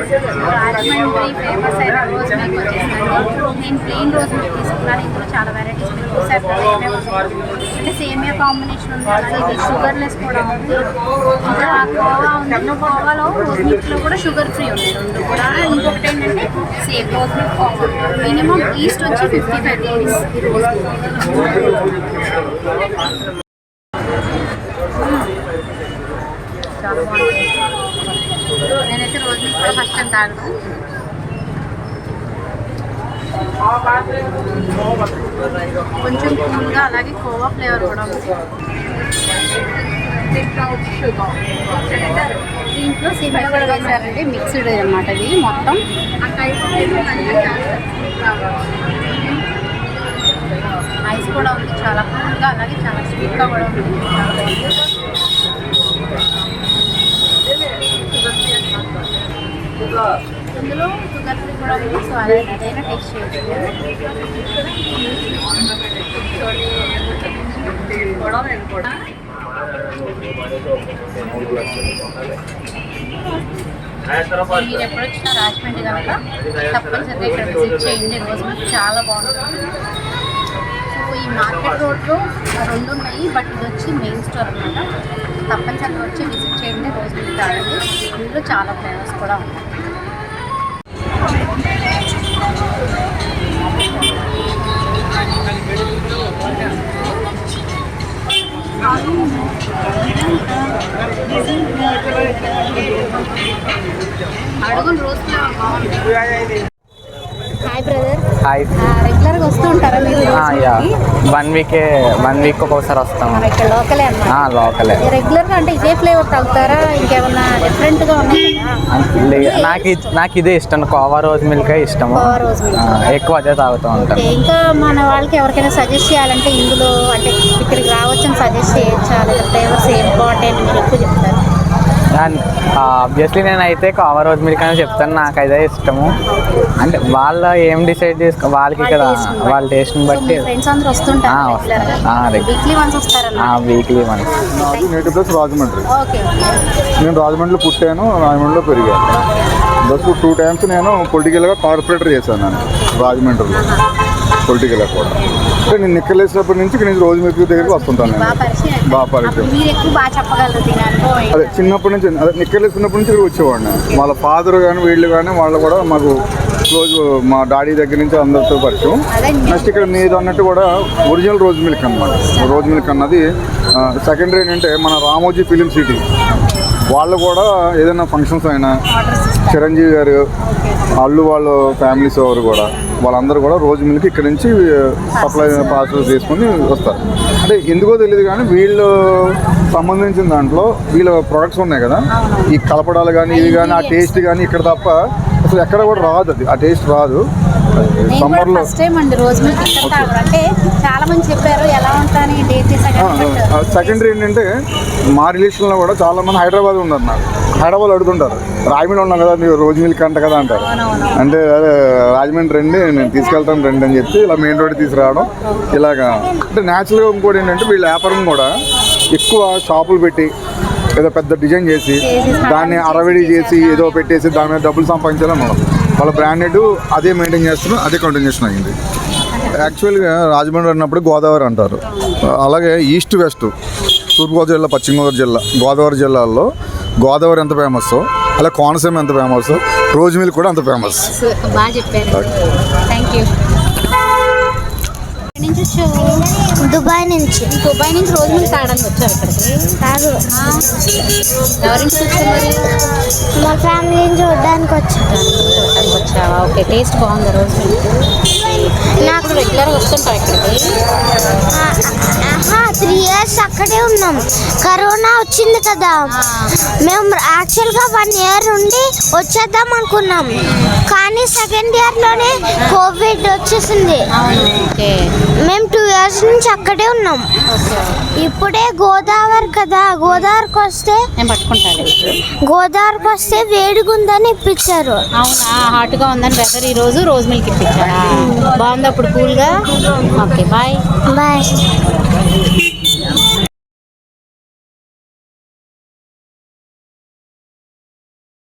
Rajahmundry famous అయిన rose milk వచ్చేసిందండి. నేను ప్లెయిన్ రోజ్ మిల్క్ తీసుకున్నాను. ఇందులో చాలా వెరైటీస్ మీరు చూసారు కదా, అంటే సేమియా కాంబినేషన్ ఉంది, అలాగే ఇది షుగర్లెస్ కూడా ఉంది. ఇంకా కోవా ఉంది, కోవాలో రోజ్ మిల్క్లో కూడా షుగర్ ఫ్రీ ఉంది రెండు కూడా. ఇంకొకటి ఏంటంటే same rose milk khoa. Minimum east వచ్చి 55 రూపీస్ ఈ రోజ్ చాలా బాగుంటుంది. నేనైతే రోజ్ మిల్క్ కూడా ఫస్ట్ టైం తాగను. కొంచెం కూల్గా, అలాగే కోవా ఫ్లేవర్ కూడా ఉంది. దీంట్లో సేమియా కూడా వేసారండి, మిక్స్డ్ అనమాట ఇది మొత్తం. ఐస్ కూడా ఉంది, చాలా కూల్గా, అలాగే చాలా స్వీట్గా కూడా ఉంది. ఇందులో షుగర్ ఫ్రీ కూడా ఉంది, సో అదైనా టేస్ట్ చేయొచ్చు. మీరు ఎప్పుడు వచ్చినా రాజమండ్రి కనుక తప్పనిసరిగా ఇక్కడ విజిట్ చేయండి. రోజ్ మిల్క్ చాలా బాగుంటుంది. సో ఈ మార్కెట్ రోడ్లో రెండు ఉన్నాయి, బట్ ఇది వచ్చి మెయిన్ స్టోర్ అనమాట. తప్పనిసరిగా వచ్చి విజిట్ చేయండి, రోజ్ మిల్క్ తాగండి. ఇందులో చాలా ఫ్లేవర్స్ కూడా ఉన్నాయి. అడుగులు రోజ్ ఫ్లేవర్ బాగుంది. Hi brother. హాయ్. రెగ్యులర్గా వస్తూ ఉంటారా మీరు? వన్ వీక్ ఒకసారి వస్తాం. ఇక్కడ లోకలే అన్నమాట. లోకలే. రెగ్యులర్గా అంటే ఇదే ఫ్లేవర్ తాగుతారా, ఇంకేమన్నా డిఫరెంట్గా ఉన్నాయి? నాకు ఇదే ఇష్టం, కోవా రోజ్ మిల్క్ ఇష్టం. ఎక్కువ అదే తాగుతూ ఉంటాను. ఇంకా మన వాళ్ళకి ఎవరికైనా సజెస్ట్ చేయాలంటే ఇందులో అంటే ఇక్కడికి రావచ్చని సజెస్ట్ చేయొచ్చా, లేదా ఫ్లేవర్స్ ఇంపార్టెంట్ మీరు ఎక్కువ చెప్తారు? ఆబ్వియస్లీ నేనైతే కోవా రోజ్ మిల్క్ అని చెప్తాను. నాకు అదే ఇష్టము. అంటే వాళ్ళు ఏం డిసైడ్ చేసుకో వాళ్ళకి కదా, వాళ్ళ టేస్ట్ని బట్టి. Weekly once. Native place Rajahmundry. నేను రాజమండ్రిలో పుట్టాను, రాజమండ్రిలో పెరిగాను. బస్ 2 times నేను పొలిటికల్గా కార్పొరేటర్ చేశాను నేను రాజమండ్రిలో. పొలిటికల్గా కూడా అంటే నేను నిక్కలేసినప్పటి నుంచి నేను రోజు మిల్క్ దగ్గరికి వస్తుంటాను. నేను బాగా పరిచయం. అదే చిన్నప్పటి నుంచి, అదే నిక్కలేసినప్పటి నుంచి ఇక్కడ వచ్చేవాడిని. వాళ్ళ ఫాదర్ కానీ వీళ్ళు కానీ వాళ్ళు కూడా మాకు క్లోజ్. మా డాడీ దగ్గర నుంచి అందరితో పరిచయం. నెక్స్ట్ ఇక్కడ మీరు అన్నట్టు కూడా ఒరిజినల్ రోజ్ మిల్క్ అన్నమాట. రోజ్ మిల్క్ అన్నది సెకండరీ ఏంటంటే మన రామోజీ ఫిలిం సిటీ వాళ్ళు కూడా ఏదైనా ఫంక్షన్స్ అయినా, చిరంజీవి గారు అల్లు వాళ్ళ ఫ్యామిలీస్ వారు కూడా వాళ్ళందరూ కూడా రోజ్ మిల్క్ ఇక్కడ నుంచి సప్లై పార్సల్ తీసుకుని వస్తారు. అంటే ఎందుకో తెలియదు కానీ వీళ్ళు సంబంధించిన దాంట్లో వీళ్ళ ప్రొడక్ట్స్ ఉన్నాయి కదా, ఈ కలపడాలు కానీ ఇవి కానీ ఆ టేస్ట్ కానీ ఇక్కడ తప్ప అసలు ఎక్కడ కూడా రాదు. అది ఆ టేస్ట్ రాదు. సమ్మర్లో సెకండరీ ఏంటంటే మా రిలేషన్లో కూడా చాలా మంది హైదరాబాద్ ఉన్నారు. నాకు హైదరాబాద్ అడుగుతుంటారు, రాజమండ్రి ఉన్నాం కదా మీరు రోజ్ మిల్క్ అంట కదా అంటారు. అంటే అదే రాజమండ్రి రండి, నేను తీసుకెళ్తాను రండి అని చెప్పి ఇలా మెయిన్ రోడ్ తీసుకురావడం ఇలాగా. అంటే న్యాచురల్గా ఇంకోటి ఏంటంటే వీళ్ళ వ్యాపారం కూడా ఎక్కువ షాపులు పెట్టి ఏదో పెద్ద డిజైన్ చేసి దాన్ని అరవిడి చేసి ఏదో పెట్టేసి దాని మీద డబ్బులు సంపాదించాలని మనం వాళ్ళ బ్రాండెడ్ అదే మెయింటైన్ చేస్తున్నాం, అదే కంటిన్యూషన్ అయింది. యాక్చువల్గా రాజమండ్రి అన్నప్పుడు గోదావరి అంటారు. అలాగే ఈస్ట్ వెస్ట్, తూర్పుగోదావరి జిల్లా, పశ్చిమ గోదావరి జిల్లా, గోదావరి జిల్లాల్లో గోదావరి ఎంత ఫేమస్, అలా కోనసీమ ఎంత ఫేమస్, రోజ్ మిల్క్ కూడా అంత ఫేమస్. బాగా చెప్పారు, థ్యాంక్ యూ. దుబాయ్ నుంచి. దుబాయ్ నుంచి రోజ్ మిల్క్ తాగడానికి వచ్చారు ఇక్కడికి? కాదు. ఎవరింటికి వచ్చారు? మా ఫ్యామిలీని చూడడానికి వచ్చావా? ఓకే. టేస్ట్ బాగుంది రోజ్ మిల్క్. నాకు రెగ్యులర్గా వస్తుంటారు ఇక్కడికి? 3 years అక్కడే ఉన్నాం. కరోనా వచ్చింది కదా, మేము యాక్చువల్గా 1 year ఉండి వచ్చేద్దాం అనుకున్నాం. కానీ 2nd yearలోనే కోవిడ్ వచ్చేసింది. మేము 2 years నుంచి అక్కడే ఉన్నాం. ఇప్పుడే గోదావరి కదా, గోదావరికి వస్తే వేడిగా ఉందని ఇప్పించారు. అవునా, హాట్గా ఉందని వెదర్ ఈరోజు రోజ్ మిల్క్ ఇప్పించారా? బాగుంది అప్పుడు కూల్గా. Okay, bye.